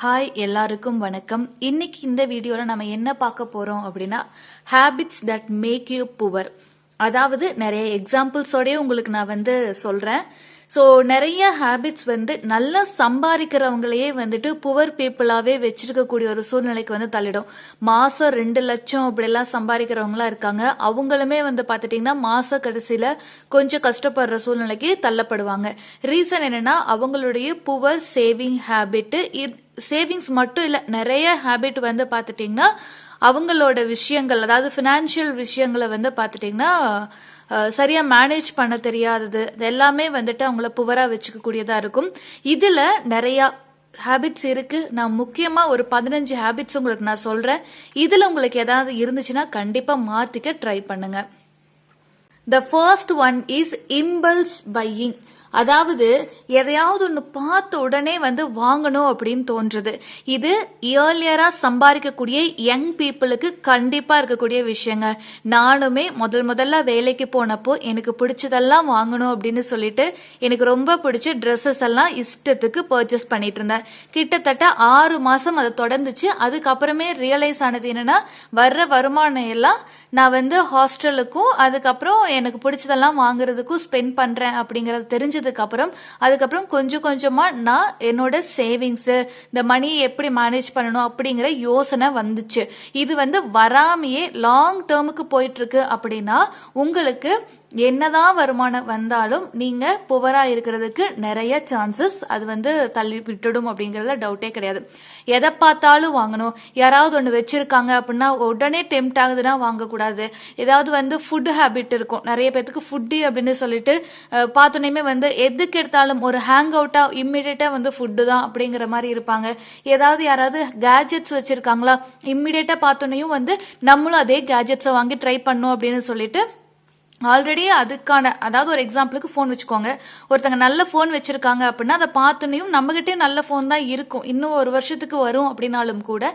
Hi எல்லாருக்கும் வணக்கம். இன்னைக்கு இந்த வீடியோவில் நம்ம என்ன பார்க்க போறோம் அப்படின்னா habits that make you poor. அதாவது நிறைய எக்ஸாம்பிள்ஸோடய உங்களுக்கு நான் சொல்றேன். ஸோ நிறைய ஹேபிட்ஸ் நல்லா சம்பாதிக்கிறவங்களையே புவர் பீப்புளாவே வச்சிருக்கக்கூடிய ஒரு சூழ்நிலைக்கு தள்ளிடும். மாசம் 2 லட்சம் அப்படியெல்லாம் சம்பாதிக்கிறவங்களா இருக்காங்க. அவங்களுமே பார்த்துட்டீங்கன்னா மாச கடைசியில கொஞ்சம் கஷ்டப்படுற சூழ்நிலைக்கு தள்ளப்படுவாங்க. ரீசன் என்னன்னா அவங்களுடைய புவர் சேவிங் ஹேபிட். சேவிங்ஸ் மட்டும் இல்ல, நிறைய ஹேபிட் பார்த்துட்டீங்கன்னா அவங்களோட விஷயங்கள், அதாவது பினான்சியல் விஷயங்களை பார்த்துட்டீங்கன்னா சரியா மேனேஜ் பண்ண தெரியாதது எல்லாமே அவங்கள புவரா வச்சுக்க கூடியதா இருக்கும். இதுல நிறைய ஹேபிட்ஸ் இருக்கு. நான் முக்கியமா ஒரு 15 ஹேபிட்ஸ் உங்களுக்கு நான் சொல்றேன். இதுல உங்களுக்கு ஏதாவது இருந்துச்சுன்னா கண்டிப்பா மாத்திக்க ட்ரை பண்ணுங்க. The first one is impulse buying. அதாவது எதையாவது ஒன்று பார்த்த உடனே வாங்கணும் அப்படின்னு தோன்றது. இது இயர்லியரா சம்பாதிக்கக்கூடிய யங் பீப்புளுக்கு கண்டிப்பா இருக்கக்கூடிய விஷயங்க. நானுமே முதல்ல வேலைக்கு போனப்போ எனக்கு பிடிச்சதெல்லாம் வாங்கணும் அப்படின்னு சொல்லிட்டு எனக்கு ரொம்ப பிடிச்ச ட்ரெஸ்ஸஸ் எல்லாம் இஷ்டத்துக்கு பர்ச்சேஸ் பண்ணிட்டு இருந்தேன். கிட்டத்தட்ட 6 மாசம் அது தொடர்ந்துச்சு. அதுக்கப்புறமே ரியலைஸ் ஆனது என்னன்னா வர்ற வருமானம் எல்லாம் நான் ஹாஸ்டலுக்கும் அதுக்கப்புறம் எனக்கு பிடிச்சதெல்லாம் வாங்குறதுக்கும் ஸ்பெண்ட் பண்றேன் அப்படிங்கறது தெரிஞ்சதுக்கு அதுக்கப்புறம் கொஞ்சம் கொஞ்சமா நான் என்னோட சேவிங்ஸ், இந்த மணியை எப்படி மேனேஜ் பண்ணணும் அப்படிங்கிற யோசனை வந்துச்சு. இது வராமையே லாங் டேர்முக்கு போயிட்டு இருக்கு அப்படின்னா உங்களுக்கு என்னதான் வருமானம் வந்தாலும் நீங்க புவரா இருக்கிறதுக்கு நிறைய சான்சஸ் அது தள்ளி விட்டுடும் அப்படிங்கறத டவுட்டே கிடையாது. எதை பார்த்தாலும் வாங்கணும், யாராவது ஒன்று வச்சிருக்காங்க அப்படின்னா உடனே டெம்ட் ஆகுதுன்னா வாங்கக்கூடாது. ஏதாவது ஃபுட் ஹேபிட் இருக்கும் நிறைய பேருக்கு, ஃபுட்டி அப்படின்னு சொல்லிட்டு பார்த்தோன்னே எதுக்கு எடுத்தாலும் ஒரு ஹேங் அவுட்டா இம்மிடியேட்டா ஃபுட்டு தான் அப்படிங்கிற மாதிரி இருப்பாங்க. யாராவது கேஜெட்ஸ் வச்சிருக்காங்களா, இம்மிடியேட்டா பார்த்தோன்னையும் நம்மளும் அதே கேஜெட்ஸை வாங்கி ட்ரை பண்ணும் அப்படின்னு சொல்லிட்டு ஆல்ரெடி அதுக்கான, அதாவது ஒரு எக்ஸாம்பிளுக்கு ஃபோன் வச்சுக்கோங்க. ஒருத்தங்க நல்ல ஃபோன் வச்சிருக்காங்க அப்படின்னா அதை பார்த்தோன்னையும் நம்மகிட்டயும் நல்ல ஃபோன் தான் இருக்கும், இன்னும் 1 வருஷத்துக்கு வரும் அப்படின்னாலும் கூட,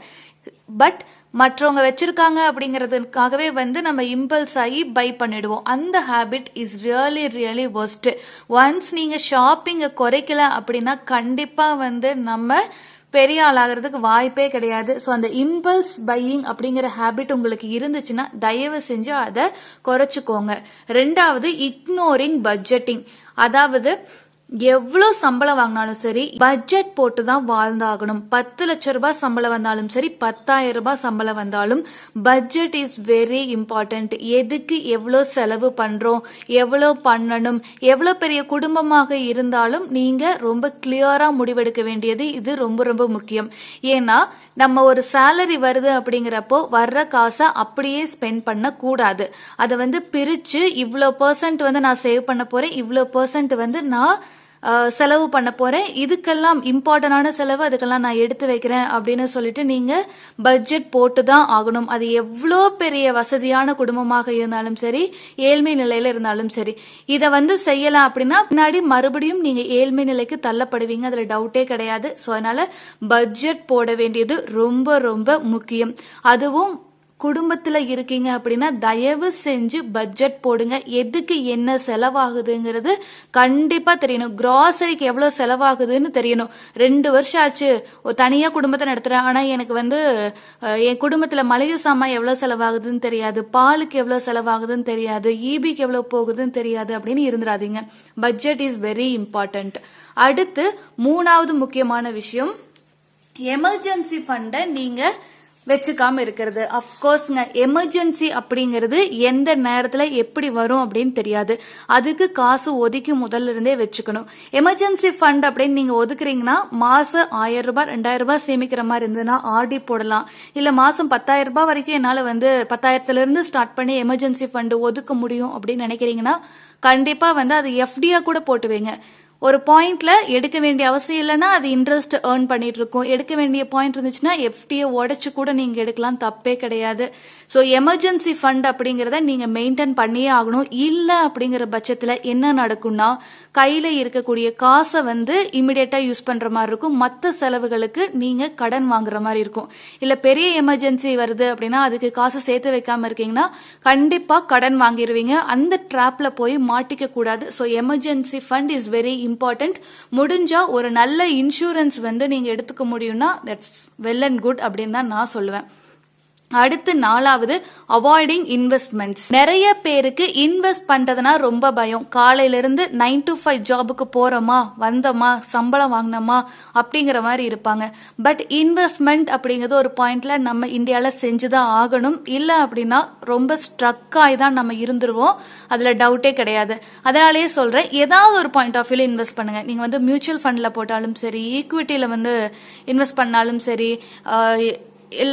பட் மற்றவங்க வச்சிருக்காங்க அப்படிங்கிறதுக்காகவே நம்ம இம்பல்ஸ் ஆகி பை பண்ணிடுவோம். அந்த habit is really really worst. Once நீங்க ஷாப்பிங்கை குறைக்கல அப்படின்னா கண்டிப்பா நம்ம பெரிய ஆளாகிறதுக்கு வாய்ப்பே கிடையாது. ஸோ அந்த இம்பல்ஸ் பையிங் அப்படிங்கிற ஹேபிட் உங்களுக்கு இருந்துச்சுன்னா தயவு செஞ்சு அதை குறைச்சிக்கோங்க. 2வது இக்னோரிங் பட்ஜெட்டிங். அதாவது எவ்வளோ சம்பளம் வாங்கினாலும் சரி பட்ஜெட் போட்டு தான் வாழ்ந்தாகணும். 10 லட்சம் ரூபாய் சம்பளம் வந்தாலும் சரி, 10,000 ரூபாய் சம்பளம் வந்தாலும் பட்ஜெட் இஸ் வெரி இம்பார்ட்டன்ட். எதுக்கு எவ்வளோ செலவு பண்றோம், எவ்வளோ பண்ணணும், எவ்வளோ பெரிய குடும்பமாக இருந்தாலும் நீங்க ரொம்ப கிளியரா முடிவெடுக்க வேண்டியது இது ரொம்ப ரொம்ப முக்கியம். ஏன்னா நம்ம ஒரு சேலரி வருது அப்படிங்கிறப்போ வர்ற காசை அப்படியே ஸ்பெண்ட் பண்ண கூடாது. அதை பிரிச்சு இவ்வளோ பெர்சன்ட் நான் சேவ் பண்ண போறேன், இவ்வளோ பெர்சன்ட் நான் செலவு பண்ண போறேன், இதுக்கெல்லாம் இம்பார்ட்டன்டான செலவு அதுக்கெல்லாம் நான் எடுத்து வைக்கிறேன் அப்படின்னு சொல்லிட்டு நீங்க பட்ஜெட் போட்டு தான் ஆகணும். அது எவ்வளோ பெரிய வசதியான குடும்பமாக இருந்தாலும் சரி, ஏழ்மை நிலையில இருந்தாலும் சரி, இதை செய்யலாம் அப்படின்னா பின்னாடி மறுபடியும் நீங்க ஏழ்மை நிலைக்கு தள்ளப்படுவீங்க, அதுல டவுட்டே கிடையாது. ஸோ அதனால பட்ஜெட் போட வேண்டியது ரொம்ப ரொம்ப முக்கியம். அதுவும் குடும்பத்துல இருக்கீங்க அப்படின்னா தயவு செஞ்சு பட்ஜெட் போடுங்க. எதுக்கு என்ன செலவாகுதுங்கிறது கண்டிப்பா தெரியணும். கிராசரிக்கு எவ்வளவு செலவாகுதுன்னு தெரியணும். 2 வருஷம் ஆச்சு தனியா குடும்பத்தை நடத்துறேன், ஆனா எனக்கு என் குடும்பத்துல மளிகை சாமான் எவ்வளவு செலவாகுதுன்னு தெரியாது, பாலுக்கு எவ்வளவு செலவாகுதுன்னு தெரியாது, ஈபிக்கு எவ்வளவு போகுதுன்னு தெரியாது அப்படின்னு இருந்துடாதீங்க. Budget is very important. அடுத்து 3வது முக்கியமான விஷயம், எமர்ஜென்சி ஃபண்டை நீங்க வச்சுக்காம இருக்கிறது. அப்கோர்ஸ்ங்க, எமர்ஜென்சி அப்படிங்கிறது எந்த நேரத்துல எப்படி வரும் அப்படின்னு தெரியாது. அதுக்கு காசு ஒதுக்கி முதல்ல இருந்தே வச்சுக்கணும். எமர்ஜென்சி ஃபண்ட் அப்படின்னு நீங்க ஒதுக்குறீங்கன்னா மாசம் 1000 ரூபாய் 2000 ரூபாய் சேமிக்கிற மாதிரி இருந்ததுன்னா ஆர்டி போடலாம். இல்ல மாசம் 10,000 ரூபாய் வரைக்கும் என்னால 10,000ல இருந்து ஸ்டார்ட் பண்ணி எமர்ஜென்சி ஃபண்ட் ஒதுக்க முடியும் அப்படின்னு நினைக்கிறீங்கன்னா கண்டிப்பா அது எஃப்டியா கூட போட்டு வைங்க. ஒரு பாயிண்ட்ல எடுக்க வேண்டிய அவசியம் இல்லைன்னா அது இன்ட்ரெஸ்ட் ஏர்ன் பண்ணிட்டு இருக்கும். எடுக்க வேண்டிய பாயிண்ட் இருந்துச்சுன்னா எஃப்டியை உடைச்சு கூட நீங்க எடுக்கலாம், தப்பே கிடையாது. ஸோ எமர்ஜென்சி ஃபண்ட் அப்படிங்கிறத நீங்க மெயின்டைன் பண்ணியே ஆகணும். இல்லை அப்படிங்கிற பட்சத்துல என்ன நடக்கும்னா கையில இருக்கக்கூடிய காசை இமிடியேட்டா யூஸ் பண்ற மாதிரி இருக்கும். மற்ற செலவுகளுக்கு நீங்க கடன் வாங்குற மாதிரி இருக்கும். இல்ல பெரிய எமர்ஜென்சி வருது அப்படின்னா அதுக்கு காசு சேர்த்து வைக்காம இருக்கீங்கன்னா கண்டிப்பா கடன் வாங்கிடுவீங்க. அந்த ட்ராப்ல போய் மாட்டிக்க கூடாது. So emergency fund is very important. முடிஞ்சா ஒரு நல்ல இன்சூரன்ஸ் வந்து நீங்க எடுத்துக்க முடியும்னா தட்ஸ் வெல் அண்ட் குட் அப்படின்னு தான் நான் சொல்லுவேன். அடுத்து 4வது அவாய்டிங் இன்வெஸ்ட்மெண்ட்ஸ். நிறைய பேருக்கு இன்வெஸ்ட் பண்றதுனா ரொம்ப பயம். காலையில இருந்து 9 to 5 ஜாபுக்கு போறோமா, வந்தோமா, சம்பளம் வாங்கினோமா அப்படிங்கிற மாதிரி இருப்பாங்க. பட் இன்வெஸ்ட்மெண்ட் அப்படிங்கிறது ஒரு பாயிண்ட்ல நம்ம இந்தியாவில் செஞ்சுதான் ஆகணும். இல்லை அப்படின்னா ரொம்ப ஸ்ட்ரக் ஆகி தான் நம்ம இருந்துருவோம். அதுல டவுட்டே கிடையாது. அதனாலேயே சொல்றேன், ஏதாவது ஒரு பாயிண்ட் ஆஃப் வியூல இன்வெஸ்ட் பண்ணுங்க. நீங்க வந்து மியூச்சுவல் ஃபண்ட்ல போட்டாலும் சரி, ஈக்விட்டியில வந்து இன்வெஸ்ட் பண்ணாலும் சரி,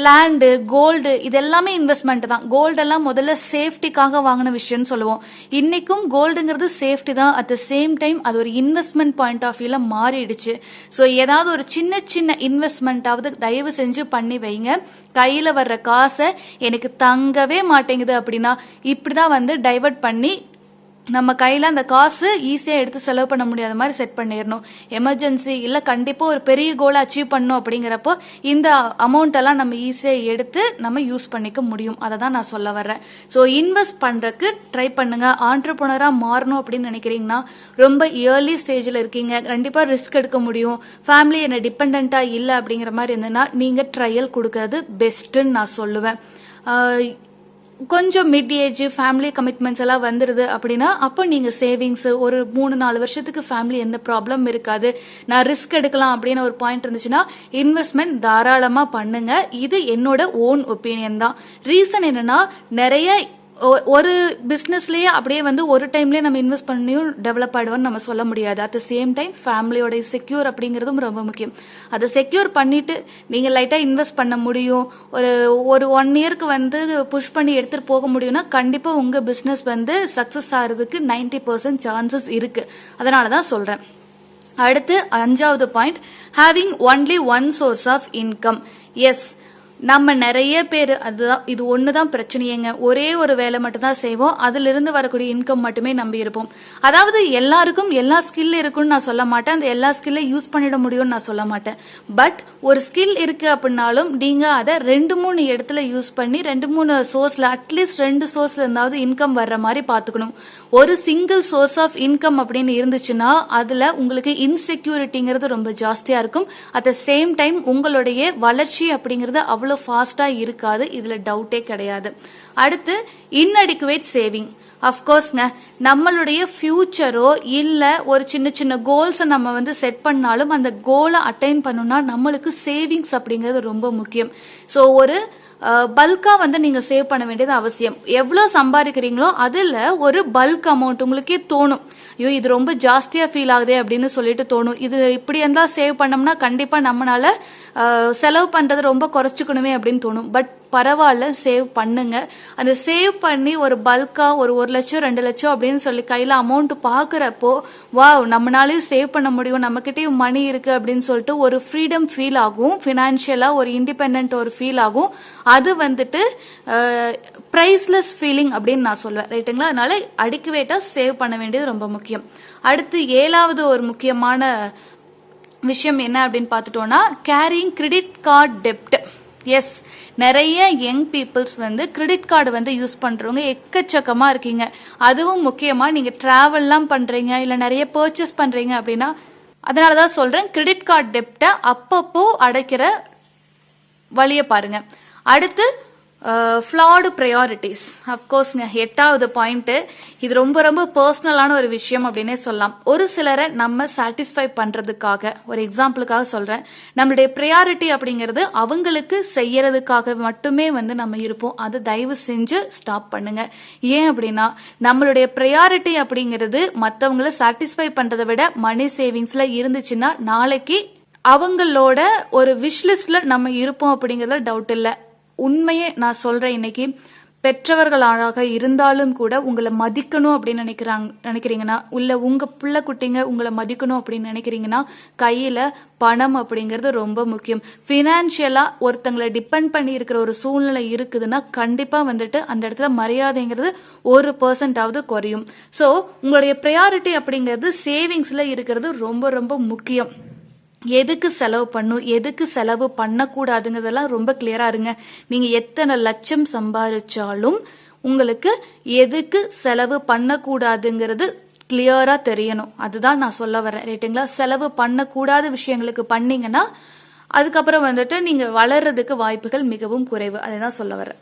லேண்டு, கோல்டு, இது எல்லாமே இன்வெஸ்ட்மெண்ட் தான். கோல்டெல்லாம் முதல்ல சேஃப்டிக்காக வாங்கின விஷயம்னு சொல்லுவோம். இன்னைக்கும் கோல்டுங்கிறது சேஃப்டி தான். அட் த சேம் டைம் அது ஒரு இன்வெஸ்ட்மெண்ட் பாயிண்ட் ஆஃப் வியூல மாறிடுச்சு. ஸோ ஏதாவது ஒரு சின்ன சின்ன இன்வெஸ்ட்மெண்ட்டாவது தயவு செஞ்சு பண்ணி வைங்க. கையில் வர்ற காசை எனக்கு தங்கவே மாட்டேங்குது அப்படின்னா இப்படிதான் வந்து டைவர்ட் பண்ணி நம்ம கையில் அந்த காசு ஈஸியாக எடுத்து செலவு பண்ண முடியாத மாதிரி செட் பண்ணிடணும். எமர்ஜென்சி இல்லை கண்டிப்பாக ஒரு பெரிய கோலை அச்சீவ் பண்ணணும் அப்படிங்கிறப்போ இந்த அமௌண்ட் எல்லாம் நம்ம ஈஸியாக எடுத்து நம்ம யூஸ் பண்ணிக்க முடியும். அதை தான் நான் சொல்ல வர்றேன். ஸோ இன்வெஸ்ட் பண்ணுறதுக்கு ட்ரை பண்ணுங்க. ஆண்டர்ப்ரனராக மாறணும் அப்படின்னு நினைக்கிறீங்கன்னா, ரொம்ப இயர்லி ஸ்டேஜில் இருக்கீங்க, கண்டிப்பாக ரிஸ்க் எடுக்க முடியும், ஃபேமிலி என்ன டிபெண்ட்டாக இல்லை அப்படிங்கிற மாதிரி இருந்ததுன்னா நீங்கள் ட்ரையல் கொடுக்கறது பெஸ்ட்டுன்னு நான் சொல்லுவேன். கொஞ்சம் மிட் ஏஜ் ஃபேமிலி கமிட்மெண்ட்ஸ் எல்லாம் வந்துடுது அப்படின்னா அப்போ நீங்கள் சேவிங்ஸ் ஒரு 3-4 வருஷத்துக்கு ஃபேமிலி எந்த ப்ராப்ளம் இருக்காது, நான் ரிஸ்க் எடுக்கலாம் அப்படின்னு ஒரு பாயிண்ட் இருந்துச்சுன்னா இன்வெஸ்ட்மெண்ட் தாராளமாக பண்ணுங்க. இது என்னோட ஓன் ஒப்பீனியன் தான். ரீசன் என்னன்னா, நிறைய ஒரு பிஸ்னஸ்லேயே அப்படியே வந்து ஒரு டைம்லேயே நம்ம இன்வெஸ்ட் பண்ணியும் டெவலப் ஆகிடுவோம்னு நம்ம சொல்ல முடியாது. அட் த சேம் டைம் ஃபேமிலியோட செக்யூர் அப்படிங்கிறதும் ரொம்ப முக்கியம். அதை செக்யூர் பண்ணிட்டு நீங்கள் லைட்டாக இன்வெஸ்ட் பண்ண முடியும், ஒரு 1 இயருக்கு வந்து புஷ் பண்ணி எடுத்துகிட்டு போக முடியும்னா கண்டிப்பாக உங்கள் பிஸ்னஸ் வந்து சக்ஸஸ் ஆகிறதுக்கு 90% சான்சஸ் இருக்குது. அதனால தான் சொல்கிறேன். அடுத்து 5வது point, having only one source of income. Yes, நம்ம நிறைய பேர் அதுதான், இது ஒன்று தான் பிரச்சனையேங்க. ஒரே ஒரு வேலை மட்டும் தான் செய்வோம், அதிலிருந்து வரக்கூடிய இன்கம் மட்டுமே நம்பி இருப்போம். அதாவது எல்லாருக்கும் எல்லா ஸ்கில் இருக்குன்னு நான் சொல்ல மாட்டேன், அந்த எல்லா ஸ்கில்லை யூஸ் பண்ணிட முடியும்னு நான் சொல்ல மாட்டேன். பட் ஒரு ஸ்கில் இருக்கு அப்படின்னாலும் நீங்கள் அதை 2-3 இடத்துல யூஸ் பண்ணி 2-3 சோர்ஸில் அட்லீஸ்ட் 2 சோர்ஸில் இருந்தாவது இன்கம் வர்ற மாதிரி பார்த்துக்கணும். ஒரு சிங்கிள் சோர்ஸ் ஆஃப் இன்கம் அப்படின்னு இருந்துச்சுன்னா அதில் உங்களுக்கு இன்செக்யூரிட்டிங்கிறது ரொம்ப ஜாஸ்தியாக இருக்கும். அட் த சேம் டைம் உங்களுடைய வளர்ச்சி அப்படிங்கிறது அவ்வளோ ஃபாஸ்டா இருக்காது. இதுல டவுட்டே கிடையாது. அடுத்து இன்அடிக்குவேட் சேவிங். அஃப்கோர்ஸ்ங்க, நம்மளுடைய ஃபியூச்சரோ இல்லை ஒரு சின்ன சின்ன கோல்ஸை நம்ம வந்து செட் பண்ணாலும் அந்த கோலை அட்டைன் பண்ணணும்னா நம்மளுக்கு சேவிங்ஸ் அப்படிங்கிறது ரொம்ப முக்கியம். ஸோ ஒரு பல்கா வந்து நீங்க சேவ் பண்ண வேண்டியது அவசியம். எவ்வளோ சம்பாதிக்கிறீங்களோ அதில் ஒரு பல்க் அமௌண்ட் உங்களுக்கே தோணும், ஐயோ இது ரொம்ப ஜாஸ்தியாக ஃபீல் ஆகுதே அப்படின்னு சொல்லிட்டு தோணும். இது இப்படி இருந்தால் சேவ் பண்ணோம்னா கண்டிப்பாக நம்மளால செலவு பண்ணுறது ரொம்ப குறைச்சிக்கணுமே அப்படின்னு தோணும். பட் பரவாயில்ல, சேவ் பண்ணுங்க. அந்த சேவ் பண்ணி ஒரு பல்கா ஒரு 1 லட்சம் 2 லட்சம் அப்படின்னு சொல்லி கையில் அமௌண்ட் பார்க்குறப்போ வாவ் நம்மளாலையும் சேவ் பண்ண முடியும், நம்மக்கிட்டேயும் மணி இருக்கு அப்படின்னு சொல்லிட்டு ஒரு ஃப்ரீடம் ஃபீல் ஆகும். ஃபினான்ஷியலாக ஒரு இண்டிபெண்ட் ஒரு ஃபீல் ஆகும். அது வந்துட்டு ப்ரைஸ்லெஸ் ஃபீலிங் அப்படின்னு நான் சொல்லுவேன். ரைட்டுங்களா? அதனால அடிக்குவேட்டாக சேவ் பண்ண வேண்டியது ரொம்ப முக்கியம். அடுத்து 7வது ஒரு முக்கியமான விஷயம் என்ன அப்படின்னு பார்த்துட்டோம்னா, கேரிங் கிரெடிட் கார்டு டெப்ட். எஸ், நிறைய யங் பீப்புள்ஸ் வந்து கிரெடிட் கார்டு வந்து யூஸ் பண்ணுறவங்க எக்கச்சக்கமாக இருக்கீங்க. அதுவும் முக்கியமாக நீங்கள் ட்ராவல்லாம் பண்ணுறீங்க இல்லை நிறைய பர்ச்சேஸ் பண்ணுறீங்க அப்படின்னா அதனால தான் சொல்கிறேன், கிரெடிட் கார்டு டெப்டை அப்பப்போ அடைக்கிற வழியை பாருங்க. அடுத்து ஃப்ளாடு ப்ரையாரிட்டிஸ். அஃப்கோர்ஸ்ங்க 8வது பாயிண்ட்டு, இது ரொம்ப ரொம்ப பர்சனலான ஒரு விஷயம் அப்படின்னே சொல்லலாம். ஒரு சிலரை நம்ம சாட்டிஸ்ஃபை பண்ணுறதுக்காக, ஒரு எக்ஸாம்பிளுக்காக சொல்கிறேன், நம்மளுடைய ப்ரையாரிட்டி அப்படிங்கிறது அவங்களுக்கு செய்யறதுக்காக மட்டுமே வந்து நம்ம இருப்போம். அதை தயவு செஞ்சு ஸ்டாப் பண்ணுங்க. ஏன் அப்படின்னா, நம்மளுடைய ப்ரையாரிட்டி அப்படிங்கிறது மற்றவங்களை சாட்டிஸ்ஃபை பண்ணுறதை விட மணி சேவிங்ஸில் இருந்துச்சுன்னா நாளைக்கு அவங்களோட ஒரு விஷ்லிஸ்ட்ல நம்ம இருப்போம் அப்படிங்கிறதுல டவுட் இல்லை. உண்மையே நான் சொல்றேன், இன்னைக்கு பெற்றவர்களாக இருந்தாலும் கூட உங்களை மதிக்கணும் அப்படின்னு நினைக்கிறீங்கன்னா, இல்லை உங்க பிள்ளை குட்டிங்க உங்களை மதிக்கணும் அப்படின்னு நினைக்கிறீங்கன்னா, கையில பணம் அப்படிங்கிறது ரொம்ப முக்கியம். ஃபினான்ஷியலா ஒருத்தங்களை டிபெண்ட் பண்ணி இருக்கிற ஒரு சூழ்நிலை இருக்குதுன்னா கண்டிப்பா வந்துட்டு அந்த இடத்துல மரியாதைங்கிறது 1% குறையும். ஸோ உங்களுடைய ப்ரையாரிட்டி அப்படிங்கிறது சேவிங்ஸ்ல இருக்கிறது ரொம்ப ரொம்ப முக்கியம். எதுக்கு செலவு பண்ணும், எதுக்கு செலவு பண்ணக்கூடாதுங்கிறதெல்லாம் ரொம்ப கிளியரா இருங்க. நீங்க எத்தனை லட்சம் சம்பாதிச்சாலும் உங்களுக்கு எதுக்கு செலவு பண்ணக்கூடாதுங்கிறது கிளியரா தெரியணும். அதுதான் நான் சொல்ல வரேன். ரைட்டுங்களா? செலவு பண்ணக்கூடாத விஷயங்களுக்கு பண்ணீங்கன்னா அதுக்கப்புறம் வந்துட்டு நீங்க வளர்றதுக்கு வாய்ப்புகள் மிகவும் குறைவு. அதை தான் சொல்ல வரேன்.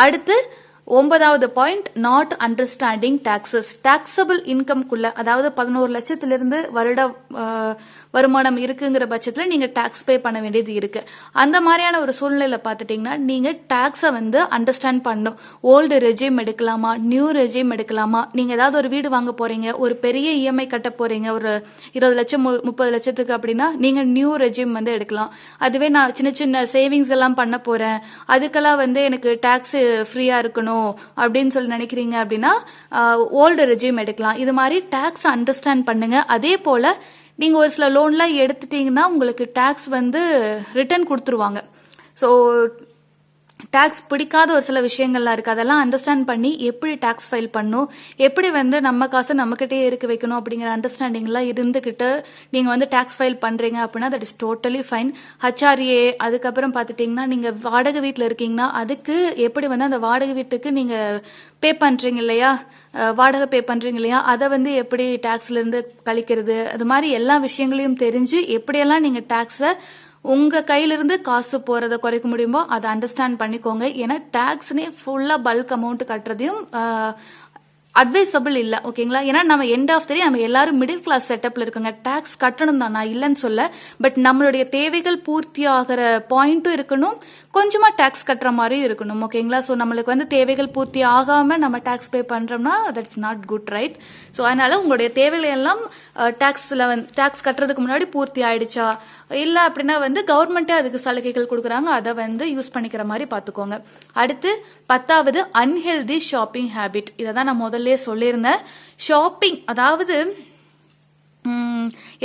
அடுத்து 9வது point, not understanding taxes. Taxable இன்கம்குள்ள, அதாவது 11 லட்சத்திலிருந்து வருட வருமானம் இருக்குங்கிற பட்சத்தில் நீங்க டாக்ஸ் பே பண்ண வேண்டியது இருக்கு. அந்த மாதிரியான ஒரு சூழ்நிலை பார்த்துட்டீங்கன்னா நீங்க டாக்ஸை வந்து அண்டர்ஸ்டாண்ட் பண்ணும். ஓல்டு ரெஜிம் எடுக்கலாமா, நியூ ரெஜிம் எடுக்கலாமா, நீங்க ஏதாவது ஒரு வீடு வாங்க போறீங்க, ஒரு பெரிய இஎம்ஐ கட்ட போறீங்க, ஒரு 20 லட்சம் 30 லட்சத்துக்கு அப்படின்னா நீங்க நியூ ரெஜிம் வந்து எடுக்கலாம். அதுவே நான் சின்ன சின்ன சேவிங்ஸ் எல்லாம் பண்ண போறேன், அதுக்கெல்லாம் வந்து எனக்கு டாக்ஸ் ஃப்ரீயா இருக்கணும் அப்படின்னு சொல்லி நினைக்கிறீங்க அப்படின்னா ஓல்டு ரெஜிம் எடுக்கலாம். இது மாதிரி டாக்ஸ் அண்டர்ஸ்டாண்ட் பண்ணுங்க. அதே போல நீங்கள் ஒரு சில லோன்லாம் எடுத்துட்டீங்கன்னா உங்களுக்கு டேக்ஸ் வந்து ரிட்டர்ன் கொடுத்துருவாங்க. ஸோ டேக்ஸ் பிடிக்காத ஒரு சில விஷயங்கள்லாம் இருக்குது. அதெல்லாம் அண்டர்ஸ்டாண்ட் பண்ணி எப்படி டேக்ஸ் ஃபைல் பண்ணும், எப்படி வந்து நம்ம காசை நம்மக்கிட்டே இருக்க வைக்கணும் அப்படிங்கிற அண்டர்ஸ்டாண்டிங்லாம் இருந்துக்கிட்டு நீங்கள் வந்து டேக்ஸ் ஃபைல் பண்ணுறீங்க அப்படின்னா that is totally fine. HRA, அதுக்கப்புறம் பார்த்துட்டிங்கன்னா நீங்கள் வாடகை வீட்டில் இருக்கீங்கன்னா அதுக்கு எப்படி வந்து அந்த வாடகை வீட்டுக்கு நீங்கள் பே பண்ணுறீங்க இல்லையா, வாடகை பே பண்ணுறீங்க இல்லையா, அதை வந்து எப்படி டேக்ஸ்லேருந்து கழிக்கிறது, அது மாதிரி எல்லா விஷயங்களையும் தெரிஞ்சு எப்படியெல்லாம் நீங்கள் டேக்ஸை உங்க கையிலிருந்து காசு போறதை குறைக்க முடியுமோ அதை அண்டர்ஸ்டாண்ட் பண்ணிக்கோங்க. ஏன்னா டாக்ஸ்னே ஃபுல்லா பல்க் அமௌண்ட் கட்டுறதையும் அட்வைசபிள் இல்லை. ஓகேங்களா? ஏன்னா நம்ம எண்ட் ஆஃப் த டே நம்ம எல்லாரும் மிடில் கிளாஸ் செட்டப்ல இருக்கோங்க. டாக்ஸ் கட்டணும் தான், நான் இல்லைன்னு சொல்ல. பட் நம்மளுடைய தேவைகள் பூர்த்தி ஆகிற பாயிண்ட்டும் இருக்கணும், கொஞ்சமா டாக்ஸ் கட்டுற மாதிரியும் இருக்கணும். ஓகேங்களா? ஸோ நம்மளுக்கு வந்து தேவைகள் பூர்த்தி ஆகாம நம்ம டாக்ஸ் பே பண்றோம்னா that's not good, right? So அதனால உங்களுடைய தேவைகள் எல்லாம் டாக்ஸ் கட்டுறதுக்கு முன்னாடி பூர்த்தி ஆயிடுச்சா, இல்லை அப்படின்னா வந்து கவர்மெண்ட்டே அதுக்கு சலுகைகள் கொடுக்குறாங்க, அதை வந்து யூஸ் பண்ணிக்கிற மாதிரி பார்த்துக்கோங்க. அடுத்து 10வது அன்ஹெல்தி ஷாப்பிங் ஹேபிட். இதை தான் நான் முதல்ல சொல்லியிருந்தேன். ஷாப்பிங் அதாவது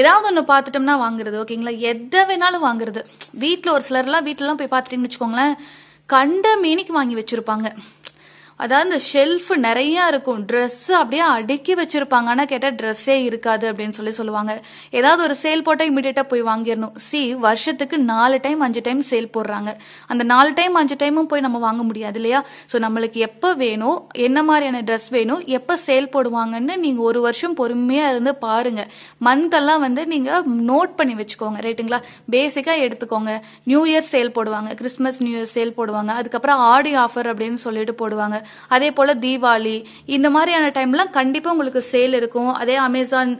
ஏதாவது ஒன்று பார்த்துட்டோம்னா வாங்குறது. ஓகேங்களா? எதை வேணாலும் வாங்குறது. வீட்டில் ஒரு சிலர்லாம் வீட்டிலலாம் போய் பார்த்துட்டீங்கன்னு வச்சுக்கோங்களேன், கண்ட மீனிக்கு வாங்கி வச்சிருப்பாங்க. அதாவது இந்த ஷெல்ஃப் நிறைய இருக்கும், ட்ரெஸ் அப்படியே அடுக்கி வச்சிருப்பாங்க, ஆனால் கேட்டால் ட்ரெஸ்ஸே இருக்காது அப்படின்னு சொல்லுவாங்க. ஏதாவது ஒரு சேல் போட்டால் இமீடியட்டாக போய் வாங்கிடணும். வருஷத்துக்கு 4 டைம் 5 டைம் சேல் போடுறாங்க. அந்த 4 டைம் 5 டைமும் போய் நம்ம வாங்க முடியாது இல்லையா? ஸோ நம்மளுக்கு எப்போ வேணும், என்ன மாதிரியான ட்ரெஸ் வேணும், எப்போ சேல் போடுவாங்கன்னு நீங்கள் ஒரு வருஷம் பொறுமையாக இருந்து பாருங்க. மந்த்தெல்லாம் வந்து நீங்கள் நோட் பண்ணி வச்சுக்கோங்க. ரைட்டுங்களா? பேசிக்காக எடுத்துக்கோங்க. நியூ இயர் சேல் போடுவாங்க, கிறிஸ்மஸ் நியூ இயர் சேல் போடுவாங்க, அதுக்கப்புறம் ஆடி ஆஃபர் அப்படின்னு சொல்லிட்டு போடுவாங்க. அதே போல தீபாவளி இந்த மாதிரியான டைம்லாம் கண்டிப்பா உங்களுக்கு சேல் இருக்கும். அதே அமேசான்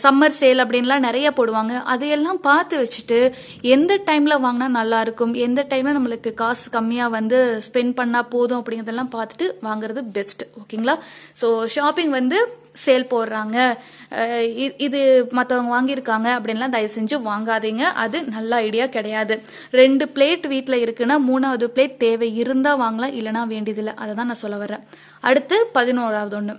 சம்மர் சேல் அப்படின்லாம் நிறைய போடுவாங்க. அதையெல்லாம் பார்த்து வச்சுட்டு எந்த டைமில் வாங்கினா நல்லா இருக்கும், எந்த டைமில் நம்மளுக்கு காசு கம்மியாக வந்து ஸ்பெண்ட் பண்ணால் போதும் அப்படிங்கிறதெல்லாம் பார்த்துட்டு வாங்குறது பெஸ்ட். ஓகேங்களா? ஸோ ஷாப்பிங் வந்து சேல் போடுறாங்க, இது மற்றவங்க வாங்கியிருக்காங்க அப்படின்லாம் தயவு செஞ்சு வாங்காதீங்க. அது நல்ல ஐடியா கிடையாது. 2 பிளேட் வீட்டில் இருக்குன்னா 3வது பிளேட் தேவை இருந்தால் வாங்கலாம், இல்லைனா வேண்டியதில்லை. அதை தான் நான் சொல்ல வரேன். அடுத்து 11வது ஒன்று,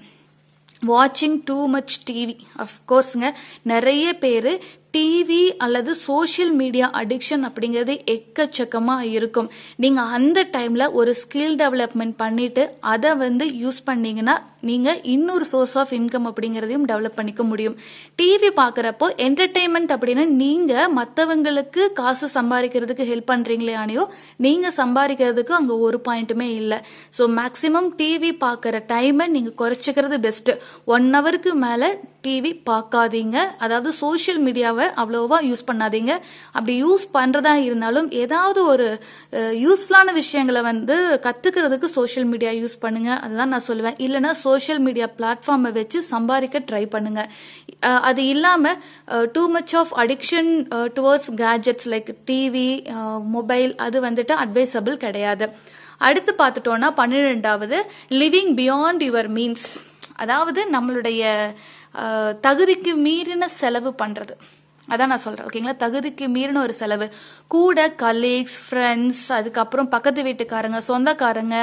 வாட்சிங் டூ மச் டிவி. அஃப்கோர்ஸுங்க, நிறைய பேர் டிவி அல்லது சோஷியல் மீடியா அடிக்ஷன் அப்படிங்கிறது எக்கச்சக்கமாக இருக்கும். நீங்கள் அந்த டைமில் ஒரு ஸ்கில் டெவலப்மெண்ட் பண்ணிவிட்டு அதை வந்து யூஸ் பண்ணிங்கன்னா நீங்கள் இன்னொரு சோர்ஸ் ஆஃப் இன்கம் அப்படிங்கிறதையும் டெவலப் பண்ணிக்க முடியும். டிவி பார்க்குறப்போ என்டர்டெயின்மெண்ட் அப்படின்னா நீங்கள் மற்றவங்களுக்கு காசு சம்பாதிக்கிறதுக்கு ஹெல்ப் பண்ணுறீங்களே ஆனையோ நீங்கள் சம்பாதிக்கிறதுக்கு அங்கே ஒரு பாயிண்ட்டுமே இல்லை. ஸோ மேக்ஸிமம் டிவி பார்க்குற டைமை நீங்கள் குறைச்சிக்கிறது பெஸ்ட்டு. 1 ஹவருக்கு மேலே டிவி பார்க்காதீங்க. அதாவது சோஷியல் மீடியாவை அவ்வளோவா யூஸ் பண்ணாதீங்க. அப்படி யூஸ் பண்ணுறதா இருந்தாலும் ஏதாவது ஒரு யூஸ்ஃபுல்லான விஷயங்களை வந்து கற்றுக்கிறதுக்கு சோஷியல் மீடியா யூஸ் பண்ணுங்க. அதுதான் நான் சொல்லுவேன். இல்லைன்னா சோஷியல் மீடியா பிளாட்ஃபார்மை வச்சு சம்பாதிக்க ட்ரை பண்ணுங்க. அது இல்லாமல் too much of addiction towards gadgets like TV, mobile அது வந்துட்டு அட்வைசபிள் கிடையாது. அடுத்து பார்த்துட்டோன்னா 12வது லிவிங் பியாண்ட் யுவர் மீன்ஸ். அதாவது நம்மளுடைய தகுதிக்கு மீறின செலவு பண்ணுறது. அதான் நான் சொல்கிறேன். ஓகேங்களா? தகுதிக்கு மீறின ஒரு செலவு. கூட கலீக்ஸ், ஃப்ரெண்ட்ஸ், அதுக்கப்புறம் பக்கத்து வீட்டுக்காரங்க, சொந்தக்காரங்க,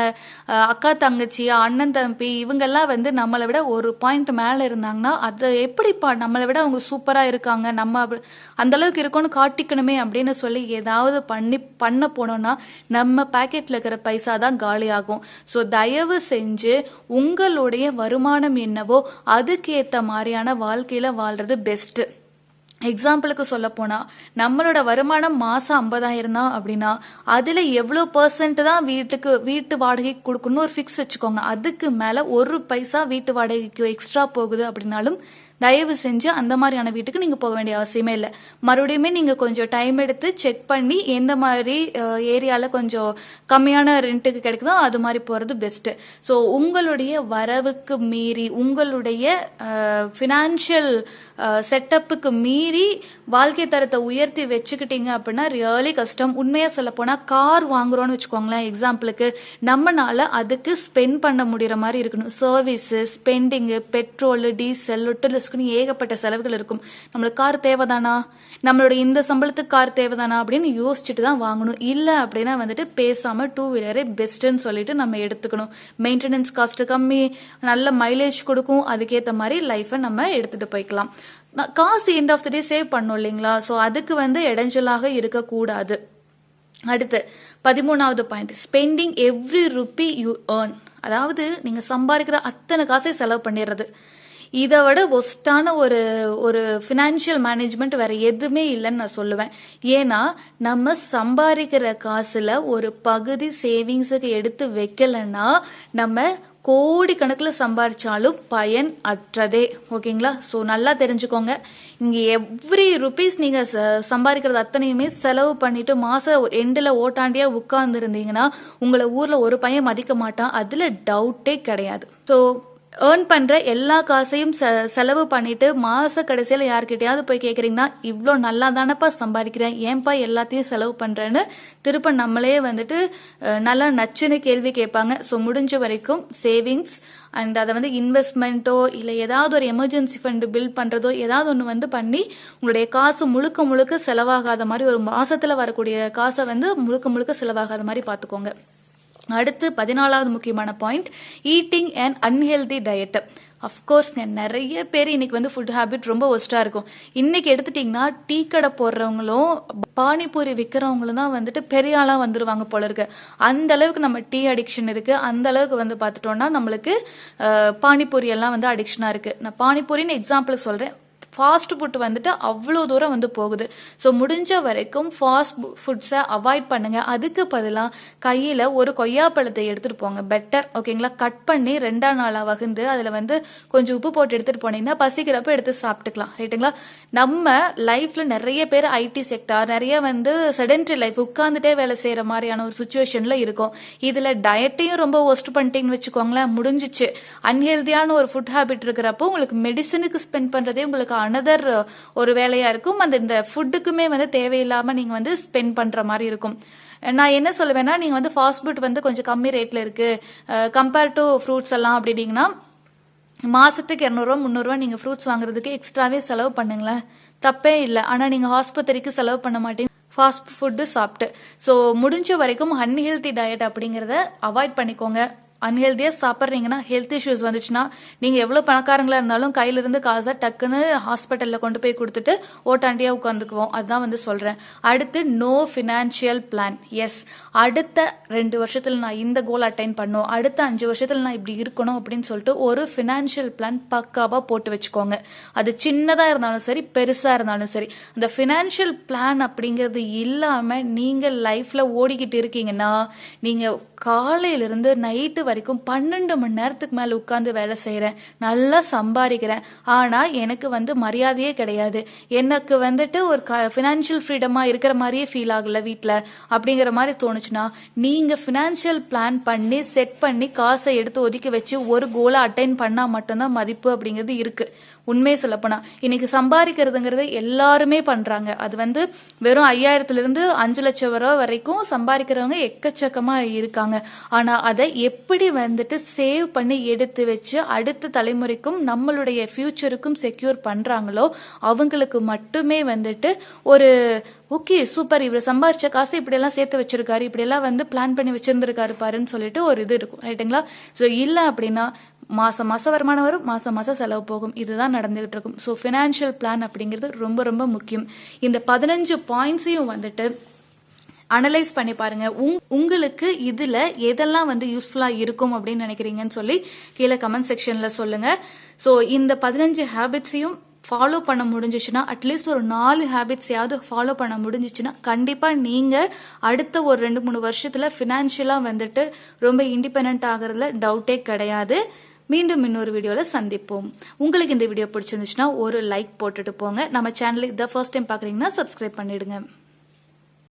அக்கா தங்கச்சி, அண்ணன் தம்பி, இவங்கெல்லாம் வந்து நம்மளை விட ஒரு பாயிண்ட் மேலே இருந்தாங்கன்னா அதை எப்படிப்பா நம்மளை விட அவங்க சூப்பராக இருக்காங்க, நம்ம அந்தளவுக்கு இருக்கோன்னு காட்டிக்கணுமே அப்படின்னு சொல்லி ஏதாவது பண்ண போனோம்னா நம்ம பேக்கெட்டில் இருக்கிற பைசா தான் காலி ஆகும். ஸோ தயவு செஞ்சு உங்களுடைய வருமானம் என்னவோ அதுக்கேற்ற மாதிரியான வாழ்க்கையில் வாழ்கிறது பெஸ்ட்டு. எக்ஸாம்பிளுக்கு சொல்ல போனா நம்மளோட வருமானம் மாசம் 50,000 தான் அப்படின்னா அதுல எவ்வளவு % தான் வீட்டு வாடகைக்கு கொடுக்கணும் ஒரு ஃபிக்ஸ் வச்சுக்கோங்க. அதுக்கு மேல 1 பைசா வீட்டு வாடகைக்கு எக்ஸ்ட்ரா போகுது அப்படின்னாலும் தயவு செஞ்சு அந்த மாதிரியான வீட்டுக்கு நீங்க போக வேண்டிய அவசியமே இல்லை. மறுபடியுமே நீங்க கொஞ்சம் டைம் எடுத்து செக் பண்ணி எந்த மாதிரி ஏரியால கொஞ்சம் கம்மியான ரெண்ட்டுக்கு கிடைக்குதோ அது மாதிரி போறது பெஸ்ட். ஸோ உங்களுடைய வரவுக்கு மீறி உங்களுடைய ஃபினான்ஷியல் செட்டப்புக்கு மீறி வாழ்க்கை தரத்தை உயர்த்தி வச்சுக்கிட்டீங்க அப்படின்னா ரியலி கஷ்டம். உண்மையா சொல்ல போனா கார் வாங்குறோம்னு வச்சுக்கோங்களேன் எக்ஸாம்பிளுக்கு, நம்மனால அதுக்கு ஸ்பெண்ட் பண்ண முடியற மாதிரி இருக்கணும். சர்வீஸ், ஸ்பெண்டிங்கு, பெட்ரோல், டீசல், ஏகப்பட்ட செலவுகள் இருக்கும். நம்மளுக்கு கார் தேவைதானா, நம்மளோட இந்த சம்பளத்துக்கு கார் தேவைதானா அப்படின்னு யோசிச்சுட்டு தான் வாங்கணும். இல்லை அப்படின்னா வந்துட்டு பேசாம 2 வீலரே பெஸ்ட்ன்னு சொல்லிட்டு நம்ம எடுத்துக்கணும். மெயின்டெனன்ஸ் காஸ்ட் கம்மி, நல்ல மைலேஜ் கொடுக்கும், அதுக்கேற்ற மாதிரி லைஃபை நம்ம எடுத்துட்டு போய்க்கலாம். காசு end of the day save பண்ணும் இல்லைங்களா? ஸோ அதுக்கு இடைஞ்சலாக இருக்கக்கூடாது. அடுத்து 13வது point, spending every rupee you earn. அதாவது நீங்க சம்பாதிக்கிற அத்தனை காசை செலவு பண்ணிடுறது. இதை விட ஒஸ்டான ஒரு ஃபினான்ஷியல் மேனேஜ்மெண்ட் வேற எதுவுமே இல்லைன்னு நான் சொல்லுவேன். ஏன்னா நம்ம சம்பாதிக்கிற காசுல ஒரு பகுதி சேவிங்ஸுக்கு எடுத்து வைக்கலன்னா நம்ம கோடிக்கணக்கில் சம்பாதிச்சாலும் பயன் அற்றதே. ஓகேங்களா? ஸோ நல்லா தெரிஞ்சுக்கோங்க, இங்கே எவ்ரி ருபீஸ் நீங்கள் சம்பாதிக்கிறது அத்தனையுமே செலவு பண்ணிட்டு மாதம் எண்டில் ஓட்டாண்டியா உட்கார்ந்து இருந்தீங்கன்னா உங்களை ஊரில் ஒரு பையன் மதிக்க மாட்டான், அதில் டவுட்டே கிடையாது. ஸோ ஏர்ன் பண்ணுற எல்லா காசையும் செலவு பண்ணிட்டு மாத கடைசியில் யார்கிட்டயாவது போய் கேட்குறீங்கன்னா இவ்வளோ நல்லா தானப்பா சம்பாதிக்கிறேன், ஏன்பா எல்லாத்தையும் செலவு பண்ணுறேன்னு திருப்ப நம்மளே நல்லா நச்சுன்னு கேள்வி கேட்பாங்க. ஸோ முடிஞ்ச வரைக்கும் சேவிங்ஸ் அண்ட் அதை இன்வெஸ்ட்மெண்ட்டோ இல்லை ஏதாவது ஒரு எமர்ஜென்சி ஃபண்டு பில்ட் பண்ணுறதோ ஏதாவது ஒன்று பண்ணி உங்களுடைய காசு முழுக்க முழுக்க செலவாகாத மாதிரி, ஒரு மாதத்தில் வரக்கூடிய காசை முழுக்க முழுக்க செலவாகாத மாதிரி பார்த்துக்கோங்க. அடுத்து 14வது முக்கியமான point, eating and unhealthy diet. அஃப்கோர்ஸ்ங்க நிறைய பேர் இன்னைக்கு ஃபுட் ஹேபிட் ரொம்ப ஒஸ்ட்டாக இருக்கும். இன்னைக்கு எடுத்துட்டிங்கன்னா டீ கடை போடுறவங்களும் பானிபூரி விற்கிறவங்களும் தான் பெரிய ஆளாக வந்துடுவாங்க போல இருக்கு. அந்த அளவுக்கு நம்ம டீ அடிக்ஷன் இருக்குது. அந்த அளவுக்கு பார்த்துட்டோம்னா நம்மளுக்கு பானிபூரி எல்லாம் அடிக்ஷனாக இருக்குது. நான் பானிபூரின்னு எக்ஸாம்பிளுக்கு சொல்கிறேன். ஃபாஸ்ட் ஃபுட் அவ்வளோ தூரம் போகுது. ஸோ முடிஞ்ச வரைக்கும் ஃபாஸ்ட் ஃபுட்ஸை அவாய்ட் பண்ணுங்க. அதுக்கு பதிலாக கையில் ஒரு கொய்யாப்பழத்தை எடுத்துகிட்டு போங்க, பெட்டர். ஓகேங்களா? கட் பண்ணி 2ஆம் நாளாக வகுந்து அதில் கொஞ்சம் உப்பு போட்டு எடுத்துகிட்டு போனீங்கன்னா பசிக்கிறப்ப எடுத்து சாப்பிட்டுக்கலாம். ரைட்டுங்களா? நம்ம லைஃப்பில் நிறைய பேர் ஐடி செக்டார், நிறைய செடென்ட்ரி லைஃப், உட்காந்துட்டே வேலை செய்கிற மாதிரியான ஒரு சுச்சுவேஷனில் இருக்கும். இதில் டயட்டையும் ரொம்ப ஒஸ்ட் பண்ணிட்டீங்கன்னு வச்சுக்கோங்களேன், முடிஞ்சிச்சு. அன்ஹெல்தியான ஒரு ஃபுட் ஹேபிட் இருக்கிறப்போ உங்களுக்கு மெடிசனுக்கு ஸ்பெண்ட் பண்ணுறதே உங்களுக்கு அனதர் ஒரு வேலையா இருக்கும். இந்த ஃபுட்டுக்குமே தேவையில்லாம நீங்க ஸ்பெண்ட் பண்ற மாதிரி இருக்கும். நான் என்ன சொல்லுவேன்னா, நீங்க ஃபாஸ்ட் ஃபுட் கொஞ்சம் கம்மி ரேட்ல இருக்கு கம்பேர் டு ஃப்ரூட்ஸ் எல்லாம் அப்படின்னீங்கன்னா மாசத்துக்கு 200 300 நீங்க ஃப்ரூட்ஸ் வாங்குறதுக்கு எக்ஸ்ட்ராவே செலவு பண்ணுங்களேன், தப்பே இல்லை. ஆனா நீங்க ஆஸ்பத்திரிக்கு செலவு பண்ண மாட்டீங்க ஃபாஸ்ட் ஃபுட்டு சாப்பிட்டு. ஸோ முடிஞ்ச வரைக்கும் அன்ஹெல்தி டயட் அப்படிங்கிறத அவாய்ட் பண்ணிக்கோங்க. அன்ஹெல்தியாக சாப்பிட்றீங்கன்னா ஹெல்த் இஷ்யூஸ் வந்துச்சுன்னா நீங்கள் எவ்வளோ பணக்காரங்களாக இருந்தாலும் கையிலிருந்து காசை டக்குன்னு ஹாஸ்பிட்டலில் கொண்டு போய் கொடுத்துட்டு ஓட்டாண்டியாக உட்காந்துக்குவோம். அதுதான் சொல்கிறேன். அடுத்து நோ ஃபினான்ஷியல் பிளான். எஸ், அடுத்த 2 வருஷத்தில் நான் இந்த கோல் அட்டைன் பண்ணும், அடுத்த 5 வருஷத்தில் நான் இப்படி இருக்கணும் அப்படின்னு சொல்லிட்டு ஒரு ஃபினான்ஷியல் பிளான் பக்காவாக போட்டு வச்சுக்கோங்க. அது சின்னதாக இருந்தாலும் சரி பெருசாக இருந்தாலும் சரி. அந்த ஃபினான்ஷியல் பிளான் அப்படிங்கிறது இல்லாமல் நீங்கள் லைஃப்பில் ஓடிக்கிட்டு இருக்கீங்கன்னா நீங்கள் காலையிலிருந்து நைட்டு வரைக்கும் 12 மணி நேரத்துக்கு மேலே உட்காந்து வேலை செய்கிறேன், நல்லா சம்பாதிக்கிறேன், ஆனால் எனக்கு மரியாதையே கிடையாது, எனக்கு ஒரு ஃபினான்ஷியல் ஃப்ரீடமாக இருக்கிற மாதிரியே ஃபீல் ஆகலை வீட்டில் அப்படிங்கிற மாதிரி தோணுச்சுன்னா நீங்கள் ஃபினான்ஷியல் பிளான் பண்ணி செட் பண்ணி காசை எடுத்து ஒதுக்கி வச்சு ஒரு கோலை அட்டைன் பண்ணால் மட்டும்தான் மதிப்பு அப்படிங்கிறது இருக்குது. உண்மையை சொல்லப்போனா இன்னைக்கு சம்பாதிக்கிறதுங்கிறது எல்லாருமே பண்றாங்க. அது வெறும் 5000 5 லட்சம் வரைக்கும் சம்பாதிக்கிறவங்க எக்கச்சக்கமா இருக்காங்க. ஆனா அதை எப்படி சேவ் பண்ணி எடுத்து வச்சு அடுத்த தலைமுறைக்கும் நம்மளுடைய ஃபியூச்சருக்கும் செக்யூர் பண்றாங்களோ அவங்களுக்கு மட்டுமே ஒரு ஓகே சூப்பர், இவர் சம்பாரிச்ச காசு இப்படியெல்லாம் சேர்த்து வச்சிருக்காரு, இப்படியெல்லாம் பிளான் பண்ணி வச்சிருந்திருக்காரு பாருன்னு சொல்லிட்டு ஒரு இது இருக்கும். ரைட்டுங்களா? ஸோ இல்லை அப்படின்னா மாசம் வருமானம் வரும், மாசம் செலவு போகும். இதுதான் நடந்துகிட்டு இருக்கும். ஸோ ஃபினான்ஷியல் பிளான் அப்படிங்கிறது ரொம்ப ரொம்ப முக்கியம். இந்த 15 பாயிண்ட்ஸையும் அனலைஸ் பண்ணி பாருங்க. உங்களுக்கு இதுல எதெல்லாம் யூஸ்ஃபுல்லா இருக்கும் அப்படின்னு நினைக்கிறீங்கன்னு சொல்லி கீழே கமெண்ட் செக்ஷன்ல சொல்லுங்க. ஸோ இந்த 15 ஹேபிட்ஸையும் ஃபாலோ பண்ண முடிஞ்சிச்சுன்னா, அட்லீஸ்ட் ஒரு 4 ஹேபிட்ஸையாவது ஃபாலோ பண்ண முடிஞ்சிச்சுன்னா கண்டிப்பாக நீங்கள் அடுத்த ஒரு 2-3 வருஷத்தில் ஃபினான்ஷியலாக வந்துட்டு ரொம்ப இண்டிபெண்ட் ஆகிறதுல டவுட்டே கிடையாது. மீண்டும் இன்னொரு வீடியோவில் சந்திப்போம். உங்களுக்கு இந்த வீடியோ பிடிச்சிருந்துச்சுன்னா ஒரு லைக் போட்டுட்டு போங்க. நம்ம சேனலுக்கு இதை ஃபர்ஸ்ட் டைம் பார்க்குறீங்கன்னா சப்ஸ்கிரைப் பண்ணிடுங்க.